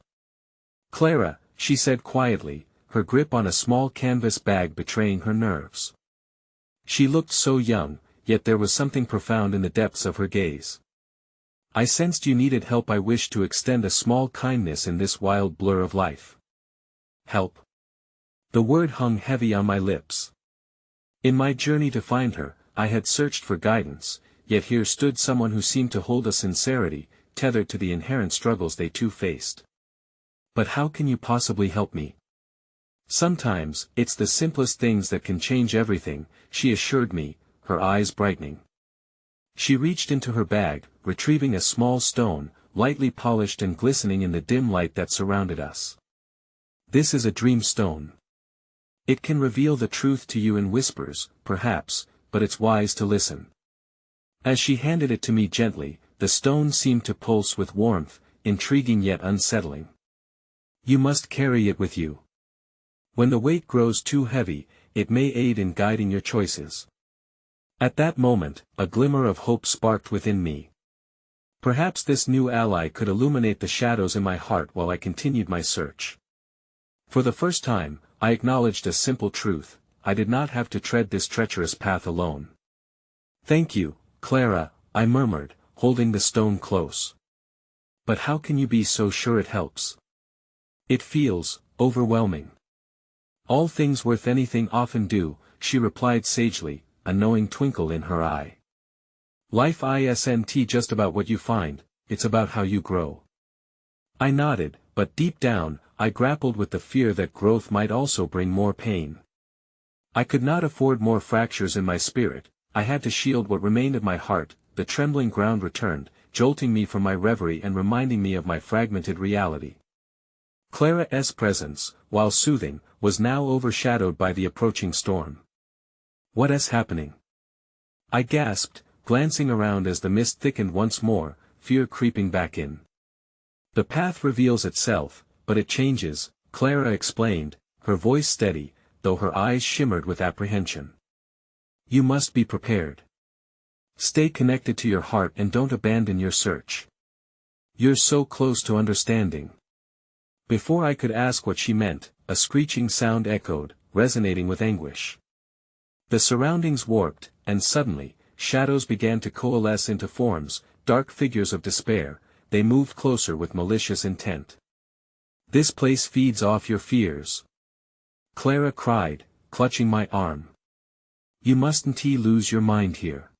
Clara, she said quietly, her grip on a small canvas bag betraying her nerves. She looked so young, yet there was something profound in the depths of her gaze. I sensed you needed help. I wished to extend a small kindness in this wild blur of life. Help. The word hung heavy on my lips. In my journey to find her, I had searched for guidance, yet here stood someone who seemed to hold a sincerity, tethered to the inherent struggles they too faced. But how can you possibly help me? Sometimes, it's the simplest things that can change everything, she assured me, her eyes brightening. She reached into her bag, retrieving a small stone, lightly polished and glistening in the dim light that surrounded us. This is a dream stone. It can reveal the truth to you in whispers, perhaps, but it's wise to listen. As she handed it to me gently, the stone seemed to pulse with warmth, intriguing yet unsettling. You must carry it with you. When the weight grows too heavy, it may aid in guiding your choices. At that moment, a glimmer of hope sparked within me. Perhaps this new ally could illuminate the shadows in my heart while I continued my search. For the first time, I acknowledged a simple truth: I did not have to tread this treacherous path alone. Thank you, Clara, I murmured, holding the stone close. But how can you be so sure it helps? It feels overwhelming. All things worth anything often do, she replied sagely, a knowing twinkle in her eye. Life isn't just about what you find, it's about how you grow. I nodded, but deep down, I grappled with the fear that growth might also bring more pain. I could not afford more fractures in my spirit. I had to shield what remained of my heart. The trembling ground returned, jolting me from my reverie and reminding me of my fragmented reality. Clara's presence, while soothing, was now overshadowed by the approaching storm. "What is happening?" I gasped, glancing around as the mist thickened once more, fear creeping back in. "The path reveals itself, but it changes," Clara explained, her voice steady, though her eyes shimmered with apprehension. "You must be prepared. Stay connected to your heart and don't abandon your search. You're so close to understanding." Before I could ask what she meant, a screeching sound echoed, resonating with anguish. The surroundings warped, and suddenly, shadows began to coalesce into forms, dark figures of despair. They moved closer with malicious intent. "This place feeds off your fears," Clara cried, clutching my arm. "You mustn't lose your mind here.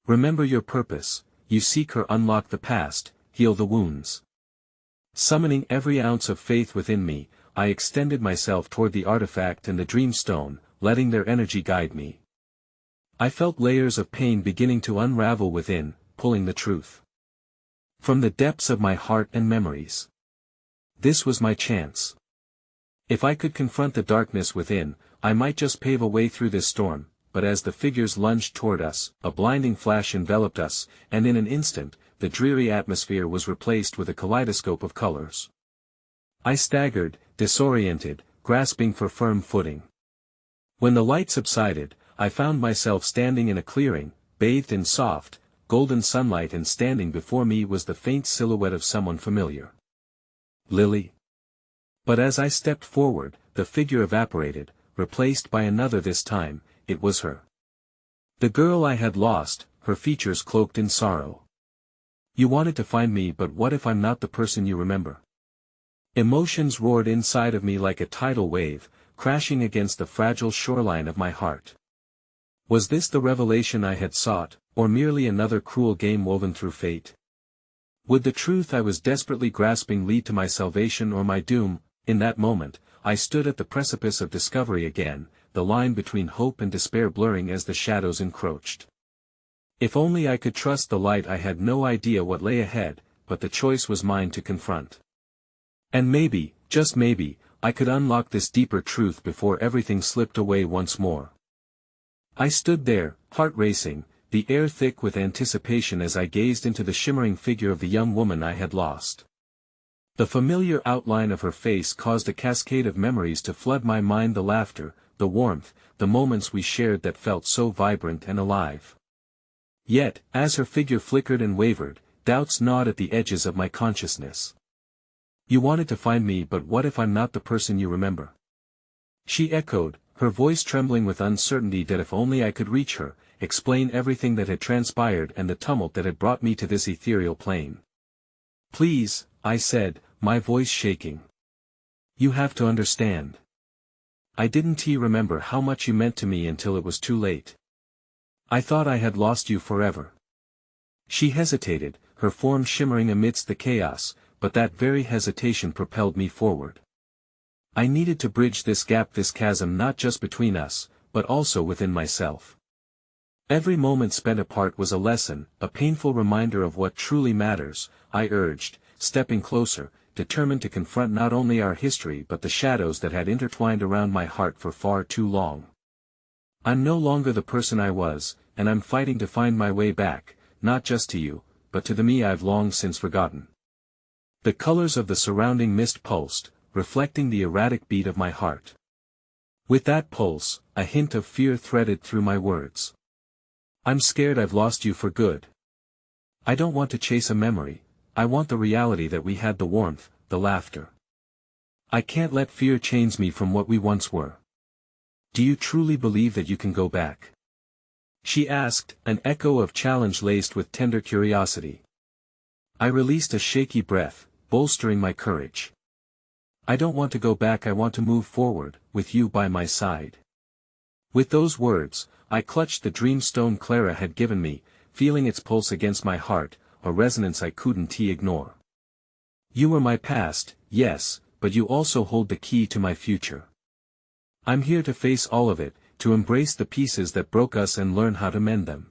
Remember your purpose. You seek her, unlock the past, heal the wounds." Summoning every ounce of faith within me, I extended myself toward the artifact and the dreamstone, letting their energy guide me. I felt layers of pain beginning to unravel within, pulling the truth from the depths of my heart and memories. This was my chance. If I could confront the darkness within, I might just pave a way through this storm. But as the figures lunged toward us, a blinding flash enveloped us, and in an instant, the dreary atmosphere was replaced with a kaleidoscope of colors. I staggered, disoriented, grasping for firm footing. When the light subsided, I found myself standing in a clearing, bathed in soft, golden sunlight, and standing before me was the faint silhouette of someone familiar. Lily. But as I stepped forward, the figure evaporated, replaced by another. This time, it was her. The girl I had lost, her features cloaked in sorrow. "You wanted to find me, but what if I'm not the person you remember?" Emotions roared inside of me like a tidal wave, crashing against the fragile shoreline of my heart. Was this the revelation I had sought, or merely another cruel game woven through fate? Would the truth I was desperately grasping lead to my salvation or my doom? In that moment, I stood at the precipice of discovery again, the line between hope and despair blurring as the shadows encroached. If only I could trust the light. I had no idea what lay ahead, but the choice was mine to confront. And maybe, just maybe, I could unlock this deeper truth before everything slipped away once more. I stood there, heart racing, the air thick with anticipation as I gazed into the shimmering figure of the young woman I had lost. The familiar outline of her face caused a cascade of memories to flood my mind: the laughter, the warmth, the moments we shared that felt so vibrant and alive. Yet, as her figure flickered and wavered, doubts gnawed at the edges of my consciousness. "You wanted to find me, but what if I'm not the person you remember?" She echoed, her voice trembling with uncertainty. That if only I could reach her, explain everything that had transpired and the tumult that had brought me to this ethereal plane. "Please," I said, my voice shaking. "You have to understand. I didn't remember how much you meant to me until it was too late. I thought I had lost you forever." She hesitated, her form shimmering amidst the chaos, but that very hesitation propelled me forward. I needed to bridge this gap, this chasm, not just between us, but also within myself. Every moment spent apart was a lesson, a painful reminder of what truly matters, I urged, stepping closer, determined to confront not only our history but the shadows that had intertwined around my heart for far too long. "I'm no longer the person I was, and I'm fighting to find my way back, not just to you, but to the me I've long since forgotten." The colors of the surrounding mist pulsed, reflecting the erratic beat of my heart. With that pulse, a hint of fear threaded through my words. "I'm scared I've lost you for good. I don't want to chase a memory, I want the reality that we had, the warmth, the laughter. I can't let fear change me from what we once were." "Do you truly believe that you can go back?" she asked, an echo of challenge laced with tender curiosity. I released a shaky breath, bolstering my courage. "I don't want to go back, I want to move forward, with you by my side." With those words, I clutched the dreamstone Clara had given me, feeling its pulse against my heart, a resonance I couldn't ignore. You were my past, yes, but you also hold the key to my future. I'm here to face all of it, to embrace the pieces that broke us and learn how to mend them.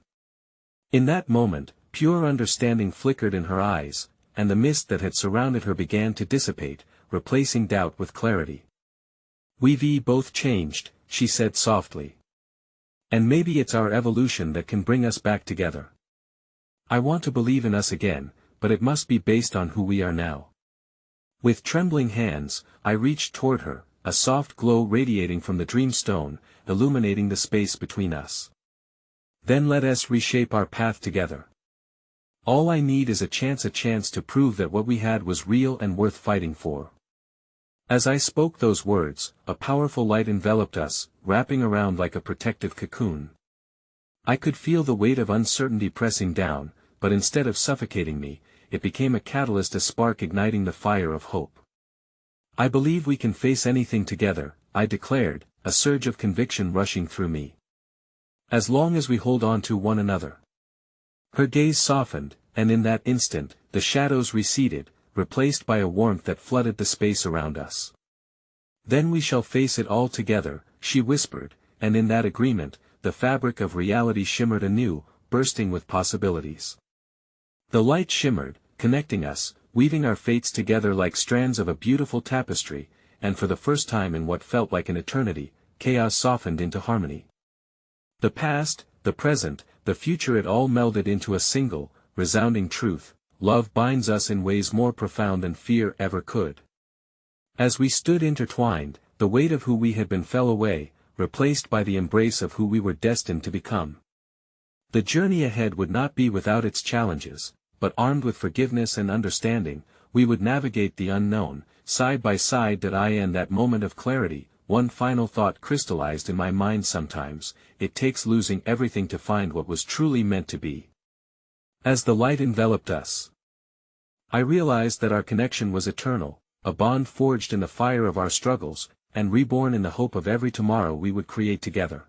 In that moment, pure understanding flickered in her eyes, and the mist that had surrounded her began to dissipate, replacing doubt with clarity. We've both changed, she said softly. And maybe it's our evolution that can bring us back together. I want to believe in us again, but it must be based on who we are now. With trembling hands, I reached toward her, a soft glow radiating from the dreamstone, illuminating the space between us. Then let us reshape our path together. All I need is a chance to prove that what we had was real and worth fighting for. As I spoke those words, a powerful light enveloped us, wrapping around like a protective cocoon. I could feel the weight of uncertainty pressing down, but instead of suffocating me, it became a catalyst, a spark igniting the fire of hope. I believe we can face anything together, I declared, a surge of conviction rushing through me. As long as we hold on to one another. Her gaze softened, and in that instant, the shadows receded, replaced by a warmth that flooded the space around us. Then we shall face it all together, she whispered, and in that agreement, the fabric of reality shimmered anew, bursting with possibilities. The light shimmered, connecting us, weaving our fates together like strands of a beautiful tapestry, and for the first time in what felt like an eternity, chaos softened into harmony. The past, the present, the future, it all melded into a single, resounding truth: love binds us in ways more profound than fear ever could. As we stood intertwined, the weight of who we had been fell away, replaced by the embrace of who we were destined to become. The journey ahead would not be without its challenges, but armed with forgiveness and understanding, we would navigate the unknown, side by side. In that moment of clarity, one final thought crystallized in my mind: sometimes, it takes losing everything to find what was truly meant to be. As the light enveloped us, I realized that our connection was eternal, a bond forged in the fire of our struggles, and reborn in the hope of every tomorrow we would create together.